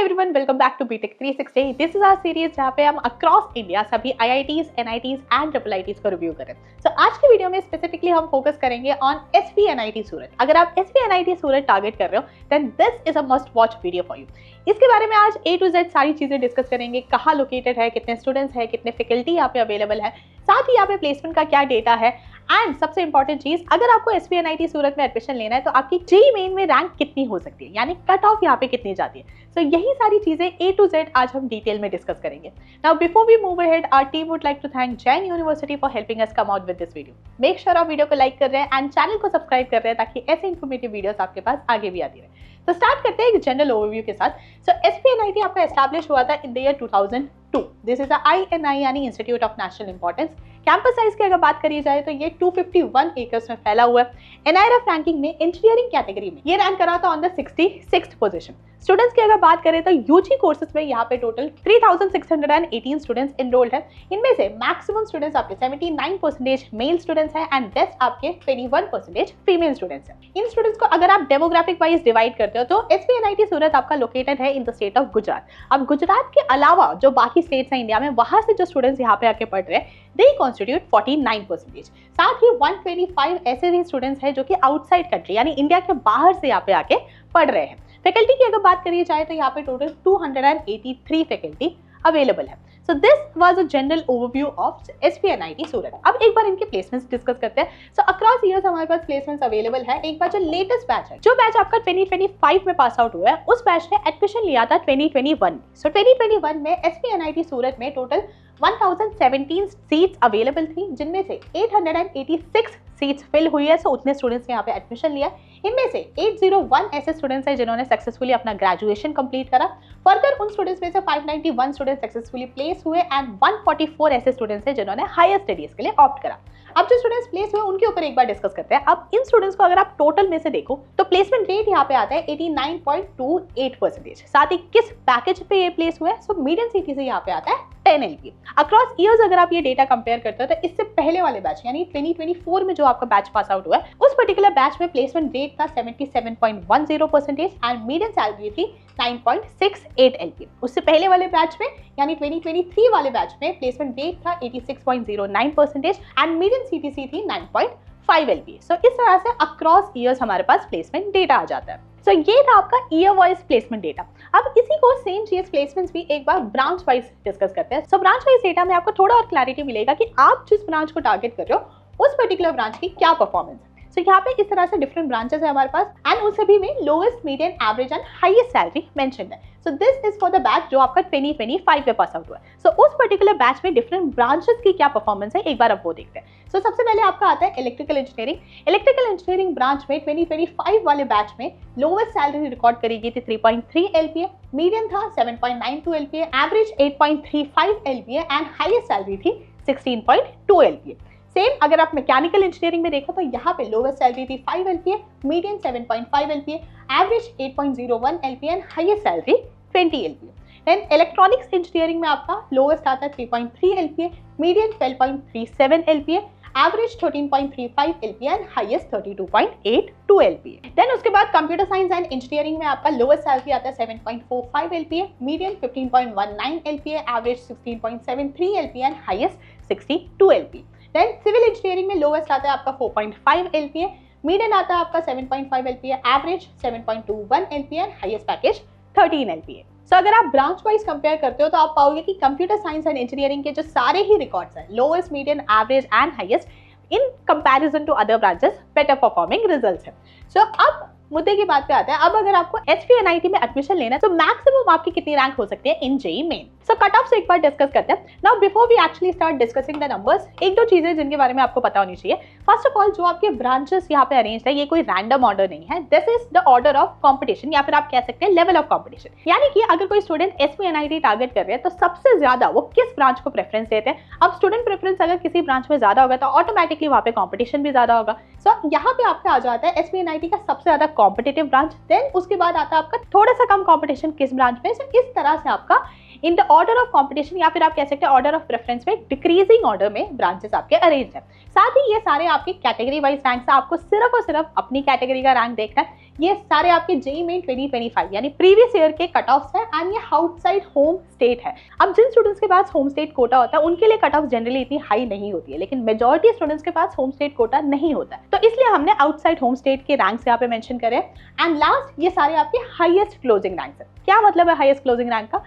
Everyone, welcome back to BTech 360। This is our series जहाँ पे हम अक्रॉस इंडिया सभी IITs, NITs and triple ITs को review करें। सो आज की वीडियो में स्पेसिफिकली हम फोकस करेंगे ऑन एसपीएनआईटी सूरत। अगर आप एसपीएनआईटी सूरत टारगेट कर रहे हो then this is a must watch video for you. इसके बारे में आज A to Z सारी चीजें डिस्कस करेंगे, कहाँ लोकेटेड है, कितने स्टूडेंट्स है, कितने फैकल्टी यहाँ पे अवेलेबल है, साथ ही यहाँ पे प्लेसमेंट का क्या डेटा है, एंड सबसे इंपॉर्टेंट चीज, अगर आपको एसपीएनआईटी सूरत में एडमिशन लेना है तो आपकी जेईई मेन में रैंक कितनी हो सकती है, यानी कट ऑफ यहाँ पे कितनी जाती है। सो यही सारी चीजें A to Z आज हम डिटेल में डिस्कस करेंगे। Now before we move ahead, our team would like to thank Jain University for helping us come out with this video. Make sure आप वीडियो को लाइक कर रहे हैं एंड चैनल को सब्सक्राइब कर रहे हैं ताकि ऐसे इन्फॉर्मेटिव वीडियोस आपके पास आगे भी आती रहे। तो स्टार्ट करते हैं एक जनरल ओवरव्यू के साथ। सो एसपीएनआईटी आपका एस्टैब्लिश हुआ था in the year 2002। This is INI यानी institute of national importance. Campus size की अगर बात करी जाए तो ये 251 एकर्स में फैला हुआ है। NIRF रैंकिंग में इंजीनियरिंग कैटेगरी में ये रैंक करा था on the 66th position. Students की अगर बात करें तो यूजी कोर्सेज में यहाँ पे टोटल 3618 स्टूडेंट्स इनरोल्ड है। इनमें से मैक्सिमम स्टूडेंट्स आपके 79% मेल स्टूडेंट्स हैं एंड रेस्ट आपके 21% फीमेल स्टूडेंट्स हैं। इन स्टूडेंट्स को अगर आप डेमोग्राफिक वाइज डिवाइड करते हो तो एसपीएनआईटी सूरत आपका लोकेटेड है in the state of Gujarat. अब गुजरात के अलावा जो बाकी स्टेट्स हैं इंडिया में, वहां से जो स्टूडेंट्स यहाँ पे आके पढ़ रहे हैं दे कॉन्स्टिट्यूट 49%। साथ ही 125 ऐसे भी स्टूडेंट्स हैं जो कि आउटसाइड कंट्री यानी इंडिया के बाहर से यहाँ पे आके पढ़ रहे हैं। फैकल्टी की अगर बात करी जाए तो यहाँ पे टोटल 283 फैकल्टी अवेलेबल है। So this was a general overview of SVNIT Surat. अब एक बार इनके प्लेसमेंट्स डिस्कस करते हैं। सो अक्रॉस ईयर्स हमारे पास प्लेसमेंट्स अवेलेबल है। एक बार जो लेटेस्ट बैच है, जो बैच आपका 2025 में पास आउट हुआ है, उस बैच ने एडमिशन लिया था 2021 में। सो 2021 में एसपीएनआईटी सूरत में टोटल 1017 सीट्स अवेलेबल थी, जिनमें से 886 सीट्स फिल हुई है। सो उतने स्टूडेंट्स ने यहाँ पे एडमिशन लिया। इनमें से 801 ऐसे स्टूडेंट्स हैं जिन्होंने सक्सेसफुली अपना ग्रेजुएशन कंप्लीट करा। फर्दर उन स्टूडेंट्स में से 591 स्टूडेंट्स सक्सेसफुली प्लेस हुए एंड 144 ऐसे स्टूडेंट्स हैं जिन्होंने हायर स्टडीज के लिए ऑप्ट करा। अब जो स्टूडेंट्स प्लेस हुए उनके ऊपर एक बार डिस्कस करते हैं। अब इन स्टूडेंट्स को अगर आप टोटल में से देखो तो प्लेसमेंट रेट यहाँ पे आता है 89.28%। साथ ही किस पैकेज पे ये प्लेस हुआ है, सो मीडियम सिटी से यहाँ पे आता है 10 LPA। अक्रॉस ईयर्स अगर आप ये डेटा कंपेयर करते हो तो इससे पहले वाले बैच यानी 2024 में जो आपका बैच पास आउट हुआ है, उस पर्टिकुलर बैच में प्लेसमेंट रेट था 77.10% एंड मीडियम सैलरी थी 9.68 LPA। उससे पहले वाले बैच में यानी 2023 वाले बैच में प्लेसमेंट रेट था 86.09% एंड मीडियम CTC थी 9.5 LPA। सो इस तरह से अक्रॉस ईयर्स हमारे पास प्लेसमेंट डेटा आ जाता है। सो ये था आपका ईयर वाइज प्लेसमेंट डेटा। अब इसी को सेम चीज प्लेसमेंट्स भी एक बार ब्रांच वाइज डिस्कस करते हैं। सो ब्रांच वाइज डेटा में आपको थोड़ा और क्लैरिटी मिलेगा कि आप जिस ब्रांच को टारगेट कर रहे हो उस पर्टिकुलर ब्रांच की क्या परफॉर्मेंस है। सो यहाँ पे इस तरह से डिफरेंट ब्रांचेस है हमारे पास एंड उन सभी में lowest, medium, average and highest salary mentioned है। So this is for the batch जो आपका 2025 में पास आउट हुआ है। सो उस पर्टिकुलर बैच में डिफरेंट ब्रांचेस की क्या परफॉर्मेंस है एक बार अब वो देखते हैं। सो सबसे पहले आपका आता है electrical engineering. Electrical engineering branch में 2025 वाले बैच में लोएस्ट सैलरी रिकॉर्ड करी गई थी 3.3 LPA, मीडियम था 7.92 LPA, average 8.35 LPA and highest salary थी 16.2 LPA। सेम अगर आप मैकेनिकल इंजीनियरिंग में देखो तो यहाँ पे लोवेस्ट सैलरी थी 5 LPA, medium 7.5 LPA, average 8.01 LPA and highest salary 20 LPA। Then electronics engineering में आपका लोवेस्ट आता है 3.3 LPA, medium 12.37 LPA, average 13.35 LPA and highest 32.82 LPA। Then उसके बाद कंप्यूटर साइंस एंड इंजीनियरिंग में आपका लोवेस्ट सैलरी आता है 7.45 LPA, medium 15.19 LPA, average 16.73 LPA and highest 62 LPA। Then civil engineering में लोवेस्ट आता है आपका 4.5 LPA, मीडियम आता है आपका 7.5 LPA, average 7.21 LPA and highest package 13 LPA। सो अगर आप ब्रांच वाइज कंपेयर करते हो तो आप पाओगे कि कंप्यूटर साइंस एंड इंजीनियरिंग के जो सारे ही रिकॉर्ड्स हैं, lowest, medium, average and highest, in comparison to other branches better performing results हैं। सो अब मुद्दे की बात पे आता है। अब अगर आपको एसपीएनआईटी में एडमिशन लेना है तो मैक्सिमम आपकी कितनी रैंक हो सकती है in JEE Main. So cut off से एक बार डिस्कस करते हैं। Now before we actually start discussing the numbers, एक दो चीजें जिनके बारे में आपको पता होनी चाहिए। फर्स्ट ऑफ ऑल, जो आपके ब्रांचेस यहाँ पे अरेंज है ये कोई रैंडम ऑर्डर नहीं है। This is the order of competition या फिर आप कह सकते हैं लेवल ऑफ कॉम्पिटिशन। यानी कि अगर कोई स्टूडेंट एसपीएनआईटी टारगेट कर रहे हैं तो सबसे ज्यादा वो किस ब्रांच को प्रेफरेंस देते हैं। अब स्टूडेंट प्रेफरेंस अगर किसी ब्रांच में ज्यादा होगा तो ऑटोमेटिकली वहाँ पे कॉम्पिटिशन भी ज्यादा होगा। सो यहाँ पे आपका आ जाता है एसपीएनआईटी का सबसे ज्यादा कॉम्पिटिटिव ब्रांच। देन उसके बाद आता है आपका थोड़ा सा कम कंपटीशन किस ब्रांच में। सो इस तरह से आपका in the order of competition या फिर आप कह सकते हैं ऑर्डर ऑफ प्रेफरेंस में डिक्रीजिंग ऑर्डर में ब्रांचेस आपके अरेंज है। साथ ही ये सारे आपके कैटेगरी वाइज रैंक है, आपको सिर्फ और सिर्फ अपनी कैटेगरी का रैंक देखना है। ये सारे आपके जेईई मेन 2025 यानी प्रीवियस ईयर के कट ऑफ्स है एंड ये आउटसाइड होम स्टेट है। अब जिन स्टूडेंट्स के पास होम स्टेट कोटा होता है उनके लिए कट ऑफ जनरली इतनी हाई नहीं होती है, लेकिन मेजॉरिटी स्टूडेंट्स के पास होम स्टेट कोटा नहीं होता है, तो इसलिए हमने आउटसाइड होम स्टेट के रैंक्स यहाँ पे मेंशन करे। एंड लास्ट ये सारे आपके हाईएस्ट क्लोजिंग रैंक्स है। क्या मतलब है हाईएस्ट क्लोजिंग रैंक का?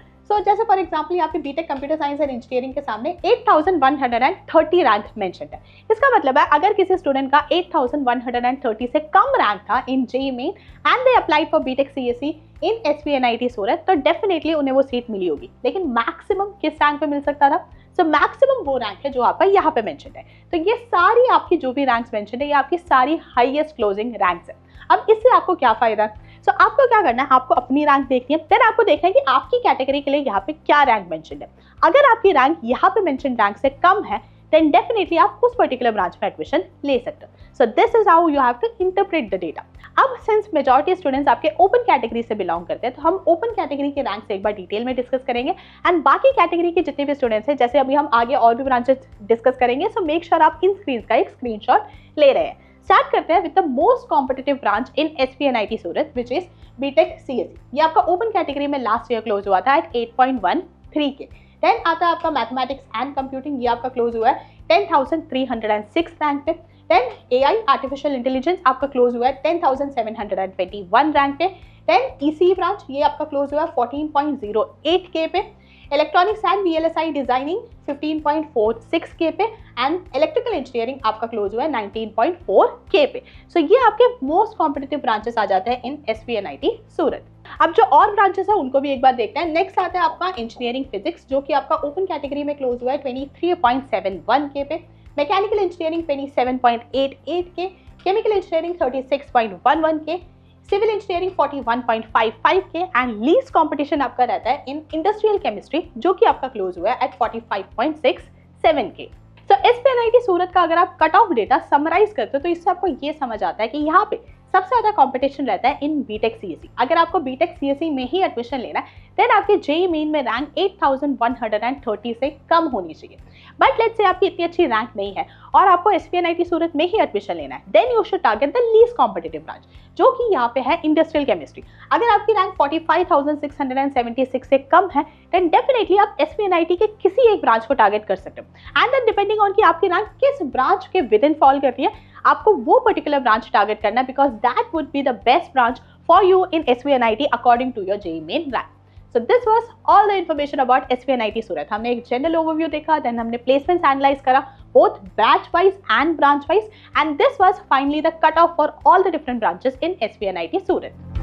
जैसे फॉर एग्जांपल यहाँ पे BTech computer science and engineering के सामने 8130 रैंक मेंशन है। इसका मतलब है अगर किसी स्टूडेंट का 8130 से कम रैंक था in JEE Main and they applied for BTech CSE in SVNIT Surat, तो डेफिनेटली उन्हें वो सीट मिली होगी। लेकिन मैक्सिमम किस रैंक पे मिल सकता था? मैक्सिमम वो रैंक है जो आपका यहाँ पे मेंशन है। तो ये सारी आपकी जो भी रैंक्स मेंशन है ये आपकी सारी हाईएस्ट क्लोजिंग रैंक्स है। अब इससे आपको क्या फायदा है? आपको क्या करना है, आपको अपनी रैंक देखनी है, देन आपको देखना है कि आपकी कैटेगरी के लिए यहाँ पे क्या रैंक मेंशन है। अगर आपकी रैंक यहाँ पे मेंशन रैंक से कम है देन डेफिनेटली आप उस पर्टिकुलर ब्रांच में एडमिशन ले सकते हो। So this is how you have to interpret the data. अब सिंस मेजॉरिटी स्टूडेंट्स आपके ओपन कैटेगरी से बिलोंग करते हैं तो हम ओपन कैटेगरी के रैंक से एक बार डिटेल में डिस्कस करेंगे एंड बाकी कैटेगरी के जितने भी स्टूडेंट्स हैं, जैसे अभी हम आगे और भी ब्रांचेस डिस्कस करेंगे, सो मेक श्योर आप इन स्क्रीन का एक स्क्रीनशॉट ले रहे हैं। स्टार्ट करते हैं with the most competitive branch in SVNIT Surat which is BTech CSE. ये आपका ओपन कैटेगरी में लास्ट ईयर क्लोज हुआ था एट 8.13 के। देन आता है आपका मैथमेटिक्स एंड कंप्यूटिंग, ये आपका क्लोज हुआ है 10,306 रैंक पे। देन एआई आर्टिफिशियल इंटेलिजेंस आपका क्लोज हुआ है 10,721 रैंक पे। देन ईसीई ब्रांच ये आपका क्लोज हुआ है 14.08 के पे। इलेक्ट्रॉनिक्स एंड वीएलएसआई डिजाइनिंग 15.46 के पे एंड इलेक्ट्रिकल इंजीनियरिंग आपका क्लोज हुआ है 19.4 के पे। ये आपके मोस्ट कॉम्पिटिटिव ब्रांचेस आ जाते हैं इन एसवीएनआईटी सूरत। अब जो और ब्रांचेस है उनको भी एक बार देखते हैं। नेक्स्ट आता है आपका इंजीनियरिंग फिजिक्स जो कि आपका ओपन कैटेगरी में क्लोज हुआ है 23.71 के पे। मैकेनिकल इंजीनियरिंग 27.88 के। केमिकल इंजीनियरिंग 36.11 के। सिविल इंजीनियरिंग 41.55 के एंड लीस्ट कंपटीशन आपका रहता है इन इंडस्ट्रियल केमिस्ट्री जो कि आपका क्लोज हुआ है एट 45.67 के। एसवीएनआईटी सूरत का अगर आप कट ऑफ डेटा समराइज करते हो तो इससे आपको ये समझ आता है कि यहाँ पे सबसे ज्यादा कंपटीशन रहता है इन बीटेक सीएसई। अगर आपको बीटेक सीएसई में ही एडमिशन लेना है देन आपके जेईई मेन में रैंक 8130 से कम होनी चाहिए। बट लेट्स से आपकी इतनी अच्छी रैंक नहीं है और आपको एसवीएनआईटी सूरत में ही एडमिशन लेना है, then you should target the least competitive branch जो कि यहाँ पे है इंडस्ट्रियल केमिस्ट्री। अगर आपकी रैंक 45,676 से कम है देन डेफिनेटली आप एसवीएनआईटी के किसी एक ब्रांच को टारगेट कर सकते हो एंड देन डिपेंडिंग ऑन कि आपकी रैंक किस ब्रांच के विद इन फॉल करती है आपको वो पर्टिकुलर ब्रांच टारगेट करना है because that would be the best branch for you in SVNIT according to your JEE Main rank. So this was all the information about SVNIT Surat. हमने एक general overview देखा, then हमने placements analyse करा both batch wise and branch wise, and this was finally the cut off for all the different branches in SVNIT Surat.